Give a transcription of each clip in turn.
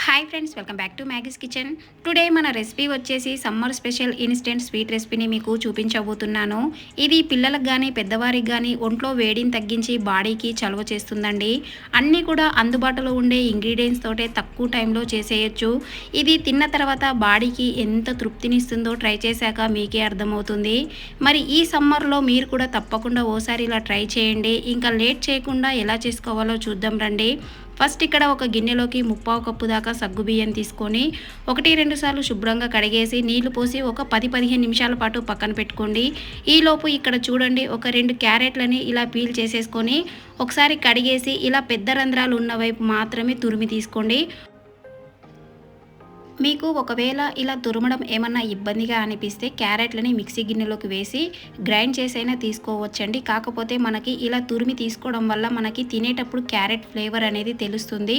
Hi friends, welcome back to Maggie's kitchen. Today మన recipe వచ్చేసి summer special instant sweet రెసిపీని మీకు చూపించబోతున్నాను. ఇది పిల్లలకు కానీ పెద్దవారికి కానీ ఒంట్లో వేడిని తగ్గించి బాడీకి చలువ చేస్తుందండి. అన్నీ కూడా అందుబాటులో ఉండే ఇంగ్రీడియంట్స్ తోటే తక్కువ టైంలో చేసేయచ్చు. ఇది తిన్న తర్వాత బాడీకి ఎంత తృప్తినిస్తుందో ట్రై చేశాక మీకే అర్థమవుతుంది. మరి ఈ సమ్మర్లో మీరు కూడా తప్పకుండా ఓసారి ఇలా ట్రై చేయండి. ఇంకా లేట్ చేయకుండా ఎలా చేసుకోవాలో చూద్దాం రండి. ఫస్ట్ ఇక్కడ ఒక గిన్నెలోకి 1/4 కప్పు దాకా సగ్గుబియ్యం తీసుకొని 1-2 సార్లు శుభ్రంగా కడిగేసి నీళ్లు పోసి ఒక 10-15 నిమిషాల పాటు పక్కన పెట్టుకోండి. ఈలోపు ఇక్కడ చూడండి, ఒక 2 క్యారెట్లని ఇలా పీల్ చేసేసుకొని ఒకసారి కడిగేసి ఇలా పెద్ద రంధ్రాలు ఉన్న వైపు మాత్రమే తురిమి తీసుకోండి. మీకు ఒకవేళ ఇలా తురమడం ఏమన్నా ఇబ్బందిగా అనిపిస్తే క్యారెట్లని మిక్సీ గిన్నెలోకి వేసి గ్రైండ్ చేసైనా తీసుకోవచ్చండి. కాకపోతే మనకి ఇలా తురిమి తీసుకోవడం వల్ల మనకి తినేటప్పుడు క్యారెట్ ఫ్లేవర్ అనేది తెలుస్తుంది.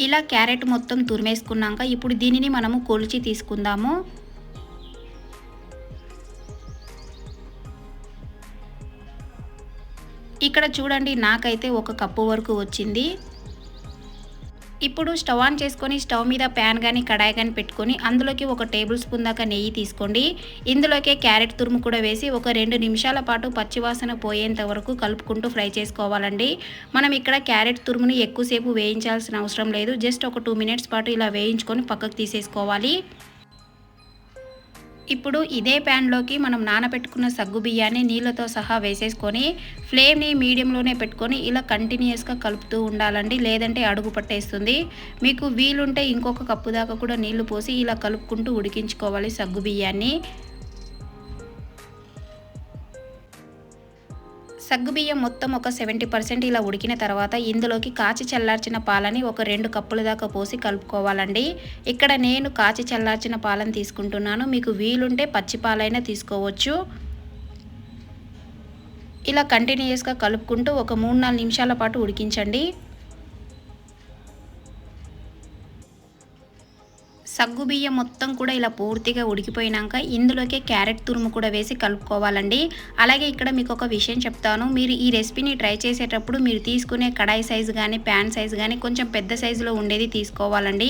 ఇలా క్యారెట్ మొత్తం తురిమేసుకున్నాక ఇప్పుడు దీనిని మనము కొలిచి తీసుకుందాము. ఇక్కడ చూడండి, నాకైతే 1 కప్పు వరకు వచ్చింది. ఇప్పుడు స్టవ్ ఆన్ చేసుకొని స్టవ్ మీద ప్యాన్ కానీ కడాయి కానీ పెట్టుకొని అందులోకి 1 టేబుల్ స్పూన్ దాకా నెయ్యి తీసుకోండి. ఇందులోకే క్యారెట్ తురుము కూడా వేసి ఒక 2 నిమిషాల పాటు పచ్చివాసన పోయేంత వరకు కలుపుకుంటూ ఫ్రై చేసుకోవాలండి. మనం ఇక్కడ క్యారెట్ తురుముని ఎక్కువసేపు వేయించాల్సిన అవసరం లేదు. జస్ట్ ఒక 2 మినిట్స్ పాటు ఇలా వేయించుకొని పక్కకు తీసేసుకోవాలి. ఇప్పుడు ఇదే ప్యాన్లోకి మనం నానబెట్టుకున్న సగ్గు బియ్యాన్ని నీళ్ళతో సహా వేసేసుకొని ఫ్లేమ్ని మీడియంలోనే పెట్టుకొని ఇలా కంటిన్యూస్గా కలుపుతూ ఉండాలండి, లేదంటే అడుగు పట్టేస్తుంది. మీకు వీలుంటే ఇంకొక కప్పు దాకా కూడా నీళ్లు పోసి ఇలా కలుపుకుంటూ ఉడికించుకోవాలి సగ్గు బియ్యాన్ని. సగ్గుబియ్యం మొత్తం ఒక 70% ఇలా ఉడికిన తర్వాత ఇందులోకి కాచి చల్లార్చిన పాలని ఒక 2 కప్పుల దాకా పోసి కలుపుకోవాలండి. ఇక్కడ నేను కాచి చల్లార్చిన పాలను తీసుకుంటున్నాను. మీకు వీలుంటే పచ్చి పాలైనా తీసుకోవచ్చు. ఇలా కంటిన్యూస్గా కలుపుకుంటూ ఒక 3-4 నిమిషాల పాటు ఉడికించండి. సగ్గుబియ్యం మొత్తం కూడా ఇలా పూర్తిగా ఉడికిపోయినాక ఇందులోకి క్యారెట్ తురుము కూడా వేసి కలుపుకోవాలండి. అలాగే ఇక్కడ మీకు ఒక విషయం చెప్తాను, మీరు ఈ రెసిపీని ట్రై చేసేటప్పుడు మీరు తీసుకునే కడాయి సైజు కానీ ప్యాన్ సైజు కానీ కొంచెం పెద్ద సైజులో ఉండేది తీసుకోవాలండి.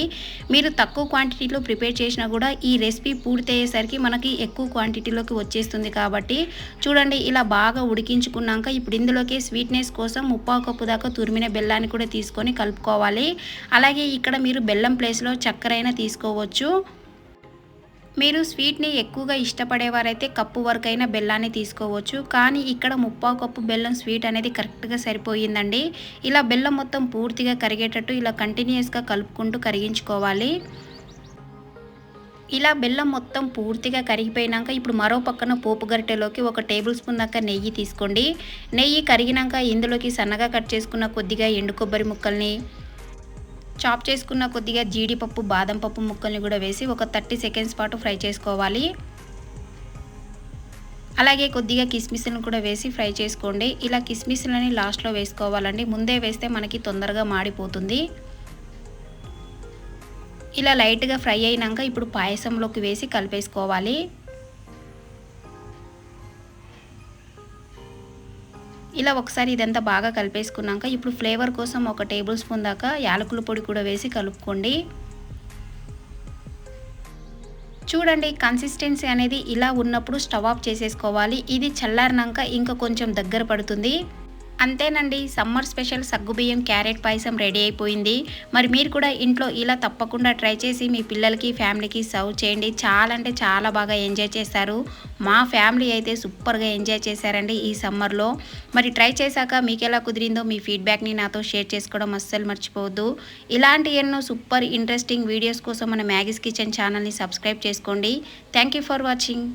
మీరు తక్కువ క్వాంటిటీలో ప్రిపేర్ చేసినా కూడా ఈ రెసిపీ పూర్తి అయ్యేసరికి మనకి ఎక్కువ క్వాంటిటీలోకి వచ్చేస్తుంది. కాబట్టి చూడండి, ఇలా బాగా ఉడికించుకున్నాక ఇప్పుడు ఇందులోకి స్వీట్నెస్ కోసం 1/4 కప్పు దాకా తురిమిన బెల్లాన్ని కూడా తీసుకొని కలుపుకోవాలి. అలాగే ఇక్కడ మీరు బెల్లం ప్లేస్లో చక్కెరైనా తీసుకోవచ్చు. మీరు స్వీట్ని ఎక్కువగా ఇష్టపడేవారైతే కప్పు వరకైనా బెల్లాన్ని తీసుకోవచ్చు. కానీ ఇక్కడ 1/4 కప్పు బెల్లం స్వీట్ అనేది కరెక్ట్గా సరిపోయిందండి. ఇలా బెల్లం మొత్తం పూర్తిగా కరిగేటట్టు ఇలా కంటిన్యూస్గా కలుపుకుంటూ కరిగించుకోవాలి. ఇలా బెల్లం మొత్తం పూర్తిగా కరిగిపోయినాక ఇప్పుడు మరో పక్కన పోపు గరిటెలోకి 1 టేబుల్ స్పూన్ దాకా నెయ్యి తీసుకోండి. నెయ్యి కరిగినాక ఇందులోకి సన్నగా కట్ చేసుకున్న కొద్దిగా ఎండు కొబ్బరి ముక్కల్ని, చాప్ చేసుకున్న కొద్దిగా జీడిపప్పు బాదం పప్పు ముక్కల్ని కూడా వేసి ఒక 30 సెకండ్స్ పాటు ఫ్రై చేసుకోవాలి. అలాగే కొద్దిగా కిస్మిస్లను కూడా వేసి ఫ్రై చేసుకోండి. ఇలా కిస్మిస్లని లాస్ట్లో వేసుకోవాలండి, ముందే వేస్తే మనకి తొందరగా మాడిపోతుంది. ఇలా లైట్గా ఫ్రై అయినాక ఇప్పుడు పాయసంలోకి వేసి కలిపేసుకోవాలి. ఇలా ఒకసారి ఇదంతా బాగా కలిపేసుకున్నాక ఇప్పుడు ఫ్లేవర్ కోసం 1 టేబుల్ స్పూన్ దాకా యాలకుల పొడి కూడా వేసి కలుపుకోండి. చూడండి, కన్సిస్టెన్సీ అనేది ఇలా ఉన్నప్పుడు స్టవ్ ఆఫ్ చేసేసుకోవాలి. ఇది చల్లారినాక ఇంకా కొంచెం దగ్గర పడుతుంది. అంతేనండి, సమ్మర్ స్పెషల్ సగ్గుబియ్యం క్యారెట్ పాయసం రెడీ అయిపోయింది. మరి మీరు కూడా ఇంట్లో ఇలా తప్పకుండా ట్రై చేసి మీ పిల్లలకి ఫ్యామిలీకి సర్వ్ చేయండి. చాలా అంటే చాలా బాగా ఎంజాయ్ చేస్తారు. మా ఫ్యామిలీ అయితే సూపర్గా ఎంజాయ్ చేశారండి ఈ సమ్మర్లో. మరి ట్రై చేశాక మీకు ఎలా కుదిరిందో మీ ఫీడ్బ్యాక్ని నాతో షేర్ చేసుకోవడం అస్సలు మర్చిపోవద్దు. ఇలాంటి ఎన్నో సూపర్ ఇంట్రెస్టింగ్ వీడియోస్ కోసం మన మ్యాగీస్ కిచెన్ ఛానల్ని సబ్స్క్రైబ్ చేసుకోండి. Thank you for watching.